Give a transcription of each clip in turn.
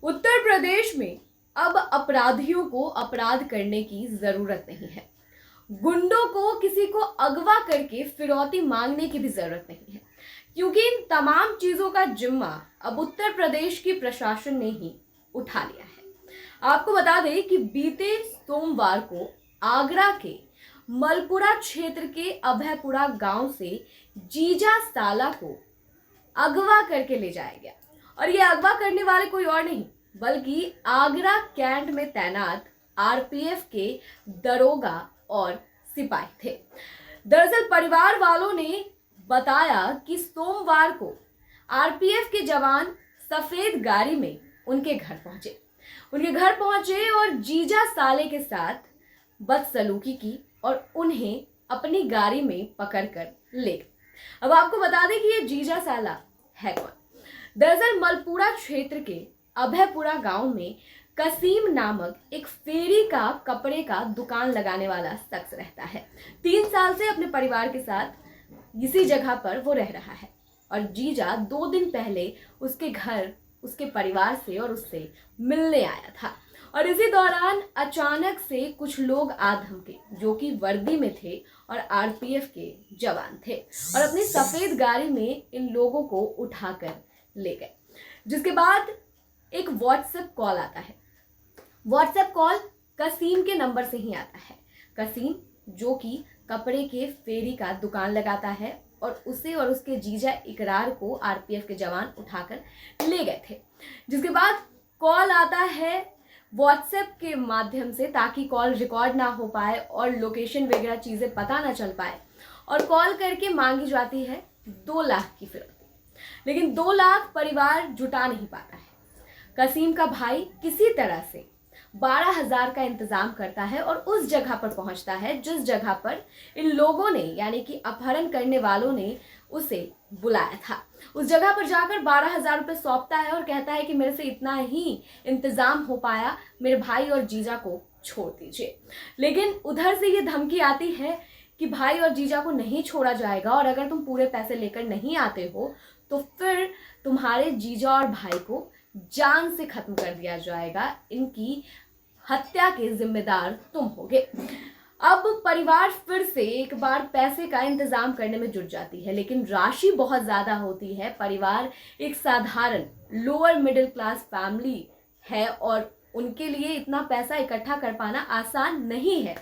उत्तर प्रदेश में अब अपराधियों को अपराध करने की जरूरत नहीं है। गुंडों को किसी को अगवा करके फिरौती मांगने की भी जरूरत नहीं है, क्योंकि इन तमाम चीजों का जिम्मा अब उत्तर प्रदेश की प्रशासन ने ही उठा लिया है। आपको बता दें कि बीते सोमवार को आगरा के मलपुरा क्षेत्र के अभयपुरा गांव से जीजा साला को अगवा करके ले जाया गया। और ये अगवा करने वाले कोई और नहीं बल्कि आगरा कैंट में तैनात आरपीएफ के दरोगा और सिपाही थे। दरअसल परिवार वालों ने बताया कि सोमवार को आरपीएफ के जवान सफेद गाड़ी में उनके घर पहुंचे और जीजा साले के साथ बदसलूकी की और उन्हें अपनी गाड़ी में पकड़कर ले गए। अब आपको बता दें कि ये जीजा साला है कौन। दरअसल मलपुरा क्षेत्र के अभयपुरा गांव में कसीम नामक एक फेरी का कपड़े का दुकान लगाने वाला शख्स रहता है। 3 साल से अपने परिवार के साथ इसी जगह पर वो रह रहा है और जीजा 2 दिन पहले उसके घर उसके परिवार से और उससे मिलने आया था। और इसी दौरान अचानक से कुछ लोग आ धमके, जो कि वर्दी में थे और आरपीएफ के जवान थे, और अपनी सफेद गाड़ी में इन लोगों को उठाकर ले गए। जिसके बाद एक व्हाट्सएप कॉल आता है। व्हाट्सएप कॉल कसीम के नंबर से ही आता है। कसीम जो कि कपड़े के फेरी का दुकान लगाता है और उसे और उसके जीजा इकरार को आरपीएफ के जवान उठाकर ले गए थे। जिसके बाद कॉल आता है व्हाट्सएप के माध्यम से, ताकि कॉल रिकॉर्ड ना हो पाए और लोकेशन वगैरह चीज़ें पता ना चल पाए, और कॉल करके मांगी जाती है 2 लाख की फिरौती। लेकिन 2 लाख परिवार जुटा नहीं पाता है। कसीम का भाई किसी तरह से 12,000 का इंतजाम करता है और उस जगह पर पहुंचता है जिस जगह पर इन लोगों ने यानी कि अपहरण करने वालों ने उसे बुलाया था। उस जगह पर जाकर 12,000 रुपये सौंपता है और कहता है कि मेरे से इतना ही इंतजाम हो पाया, मेरे भाई और जीजा को छोड़ दीजिए। लेकिन उधर से ये धमकी आती है कि भाई और जीजा को नहीं छोड़ा जाएगा, और अगर तुम पूरे पैसे लेकर नहीं आते हो तो फिर तुम्हारे जीजा और भाई को जान से खत्म कर दिया जाएगा, इनकी हत्या के जिम्मेदार तुम होगे। अब परिवार फिर से एक बार पैसे का इंतजाम करने में जुट जाती है, लेकिन राशि बहुत ज्यादा होती है। परिवार एक साधारण लोअर मिडिल क्लास फैमिली है और उनके लिए इतना पैसा इकट्ठा कर पाना आसान नहीं है,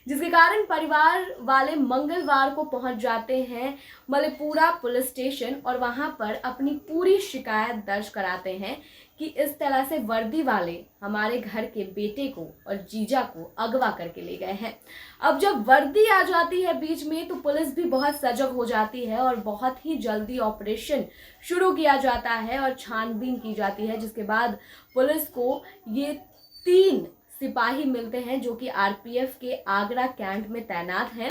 जिसके कारण परिवार वाले मंगलवार को पहुंच जाते हैं मलपुरा पुलिस स्टेशन और वहां पर अपनी पूरी शिकायत दर्ज कराते हैं कि इस तरह से वर्दी वाले हमारे घर के बेटे को और जीजा को अगवा करके ले गए हैं। अब जब वर्दी आ जाती है बीच में तो पुलिस भी बहुत सजग हो जाती है और बहुत ही जल्दी ऑपरेशन शुरू किया जाता है और छानबीन की जाती है। जिसके बाद पुलिस को ये 3 सिपाही मिलते हैं जो कि आरपीएफ के आगरा कैंट में तैनात हैं,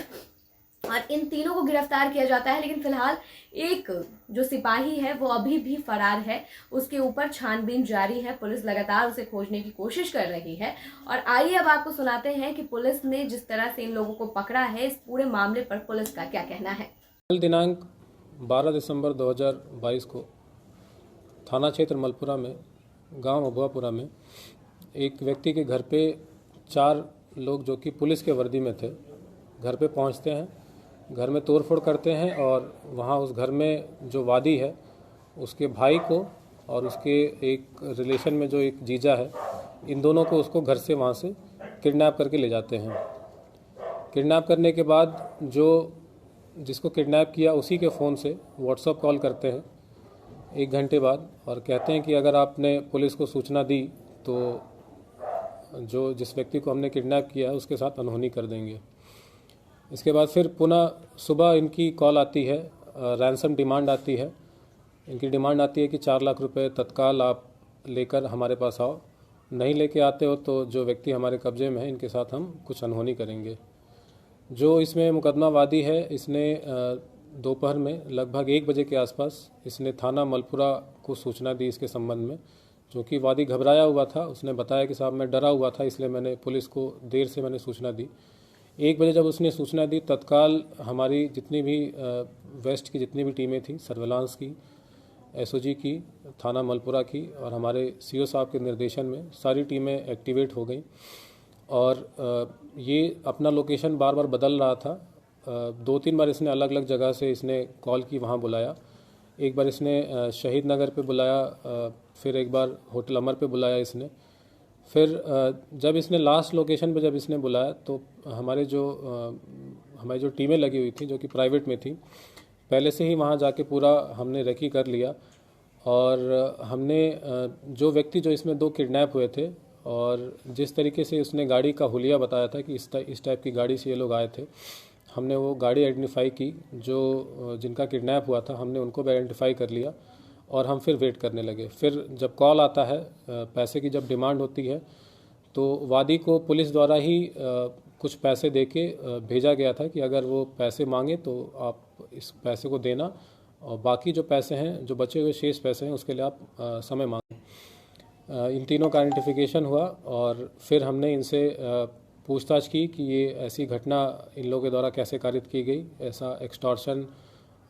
और इन तीनों को गिरफ्तार किया जाता है। लेकिन फिलहाल एक जो सिपाही है वो अभी भी फरार है, उसके ऊपर छानबीन जारी है। पुलिस लगातार उसे खोजने की कोशिश कर रही है। और आइए अब आपको सुनाते हैं कि पुलिस ने जिस तरह से इन लोगों को पकड़ा है, इस पूरे मामले पर पुलिस का क्या कहना है। कल दिनांक 12 दिसंबर 2022 को थाना क्षेत्र मलपुरा में गांव अभुआपुरा में एक व्यक्ति के घर पे 4 लोग जो कि पुलिस के वर्दी में थे घर पे पहुंचते हैं, घर में तोड़फोड़ करते हैं और वहां उस घर में जो वादी है उसके भाई को और उसके एक रिलेशन में जो एक जीजा है, इन दोनों को उसको घर से वहां से किडनैप करके ले जाते हैं। किडनैप करने के बाद जो जिसको किडनैप किया उसी के फ़ोन से व्हाट्सएप कॉल करते हैं 1 घंटे बाद और कहते हैं कि अगर आपने पुलिस को सूचना दी तो जो जिस व्यक्ति को हमने किडनैप किया है उसके साथ अनहोनी कर देंगे। इसके बाद फिर पुनः सुबह इनकी कॉल आती है, रैंसम डिमांड आती है। इनकी डिमांड आती है कि 4 लाख रुपए तत्काल आप लेकर हमारे पास आओ, नहीं लेके आते हो तो जो व्यक्ति हमारे कब्जे में है इनके साथ हम कुछ अनहोनी करेंगे। जो इसमें मुकदमावादी है, इसने दोपहर में लगभग 1 बजे के आसपास इसने थाना मलपुरा को सूचना दी इसके संबंध में, जो कि वादी घबराया हुआ था। उसने बताया कि साहब मैं डरा हुआ था, इसलिए मैंने पुलिस को देर से मैंने सूचना दी। 1 बजे जब उसने सूचना दी, तत्काल हमारी जितनी भी वेस्ट की जितनी भी टीमें थी सर्विलांस की, एसओजी की, थाना मलपुरा की और हमारे सीओ साहब के निर्देशन में सारी टीमें एक्टिवेट हो गई। और ये अपना लोकेशन बार बार बदल रहा था। 2-3 बार इसने अलग अलग जगह से इसने कॉल की, वहाँ बुलाया। एक बार इसने शहीद नगर पे बुलाया, फिर एक बार होटल अमर पे बुलाया इसने। फिर जब इसने लास्ट लोकेशन पे जब इसने बुलाया तो हमारी जो टीमें लगी हुई थी जो कि प्राइवेट में थी, पहले से ही वहाँ जाके पूरा हमने रेकी कर लिया। और हमने जो व्यक्ति जो इसमें 2 किडनैप हुए थे और जिस तरीके से उसने गाड़ी का हुलिया बताया था कि इस टाइप की गाड़ी से ये लोग आए थे, हमने वो गाड़ी आइडेंटिफाई की। जो जिनका किडनैप हुआ था हमने उनको भी आइडेंटिफाई कर लिया और हम फिर वेट करने लगे। फिर जब कॉल आता है, पैसे की जब डिमांड होती है, तो वादी को पुलिस द्वारा ही कुछ पैसे देके भेजा गया था कि अगर वो पैसे मांगे तो आप इस पैसे को देना और बाकी जो पैसे हैं, जो बचे हुए शेष पैसे हैं, उसके लिए आप समय मांगें। इन तीनों का आइडेंटिफिकेशन हुआ और फिर हमने इनसे पूछताछ की कि ये ऐसी घटना इन लोगों के द्वारा कैसे कारित की गई, ऐसा एक्सटॉर्शन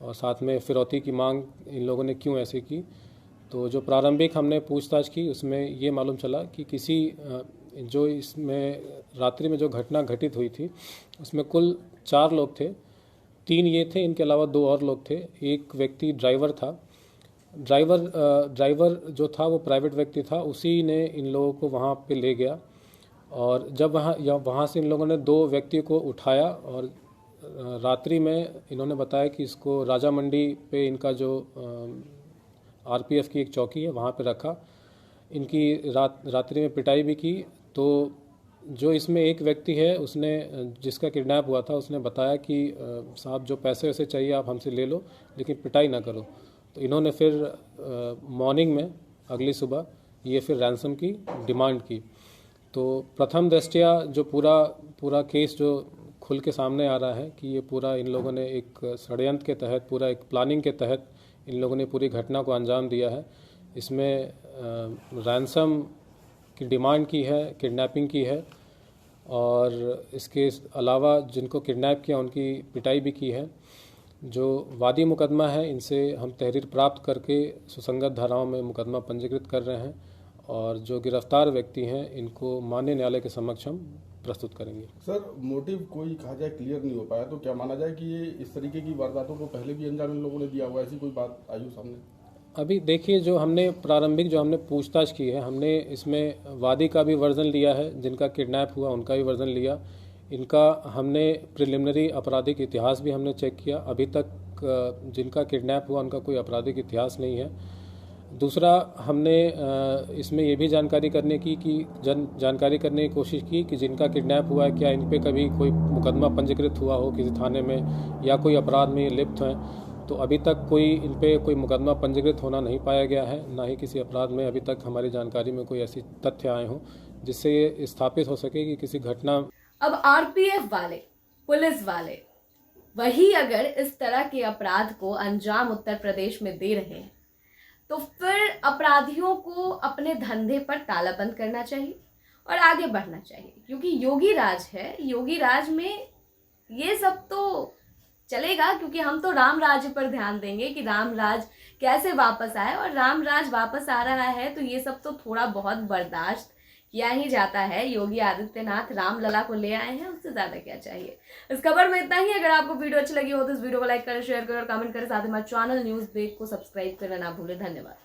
और साथ में फिरौती की मांग इन लोगों ने क्यों ऐसे की। तो जो प्रारंभिक हमने पूछताछ की उसमें ये मालूम चला कि किसी जो इसमें रात्रि में जो घटना घटित हुई थी उसमें कुल 4 लोग थे। 3 ये थे, इनके अलावा 2 और लोग थे। एक व्यक्ति ड्राइवर था। ड्राइवर जो था वो प्राइवेट व्यक्ति था, उसी ने इन लोगों को वहाँ पे ले गया। और जब वहाँ से इन लोगों ने 2 व्यक्तियों को उठाया और रात्रि में इन्होंने बताया कि इसको राजा मंडी पे इनका जो आरपीएफ की एक चौकी है वहाँ पे रखा। इनकी रात्रि में पिटाई भी की। तो जो इसमें एक व्यक्ति है, उसने जिसका किडनैप हुआ था, उसने बताया कि साहब जो पैसे वैसे चाहिए आप हमसे ले लो, लेकिन पिटाई ना करो। तो इन्होंने फिर मॉर्निंग में अगली सुबह ये फिर रैंसम की डिमांड की। तो प्रथम दृष्टया जो पूरा केस जो खुल के सामने आ रहा है कि ये पूरा इन लोगों ने एक षड्यंत्र के तहत, पूरा एक प्लानिंग के तहत इन लोगों ने पूरी घटना को अंजाम दिया है। इसमें रैंसम की डिमांड की है, किडनैपिंग की है और इसके अलावा जिनको किडनैप किया उनकी पिटाई भी की है। जो वादी मुकदमा है, इनसे हम तहरीर प्राप्त करके सुसंगत धाराओं में मुकदमा पंजीकृत कर रहे हैं और जो गिरफ्तार व्यक्ति हैं इनको माननीय न्यायालय के समक्ष हम प्रस्तुत करेंगे। सर, मोटिव कोई कहा जाए क्लियर नहीं हो पाया, तो क्या माना जाए कि ये इस तरीके की वारदातों को पहले भी अंजाम इन लोगों ने दिया हुआ, ऐसी कोई बात आई हो सामने? अभी देखिए, जो हमने प्रारंभिक जो हमने पूछताछ की है, हमने इसमें वादी का भी वर्जन लिया है, जिनका किडनैप हुआ उनका भी वर्जन लिया। इनका हमने प्रिलिमिनरी आपराधिक इतिहास भी हमने चेक किया। अभी तक जिनका किडनैप हुआ उनका कोई आपराधिक इतिहास नहीं है। दूसरा, हमने इसमें ये भी जानकारी करने की जानकारी कोशिश की कि जिनका किडनैप हुआ है क्या इन पे कभी कोई मुकदमा पंजीकृत हुआ हो किसी थाने में या कोई अपराध में लिप्त हैं। तो अभी तक इन पे कोई मुकदमा पंजीकृत होना नहीं पाया गया है, ना ही किसी अपराध में अभी तक हमारी जानकारी में कोई ऐसी तथ्य आए हों जिससे ये स्थापित हो सके कि किसी घटना। अब आरपीएफ वाले, पुलिस वाले वही अगर इस तरह के अपराध को अंजाम उत्तर प्रदेश में दे रहे हैं तो फिर अपराधियों को अपने धंधे पर ताला बंद करना चाहिए और आगे बढ़ना चाहिए, क्योंकि योगी राज है। योगी राज में ये सब तो चलेगा, क्योंकि हम तो राम राज्य पर ध्यान देंगे कि राम राज कैसे वापस आए, और राम राज वापस आ रहा है तो ये सब तो थोड़ा बहुत बर्दाश्त किया ही जाता है। योगी आदित्यनाथ राम लला को ले आए हैं, उससे ज़्यादा क्या चाहिए। इस खबर में इतना ही। अगर आपको वीडियो अच्छी लगी हो तो इस वीडियो को लाइक करें, शेयर करें और कमेंट करें। साथ ही हमारे चैनल न्यूज़ देख को सब्सक्राइब करना ना भूलें। धन्यवाद।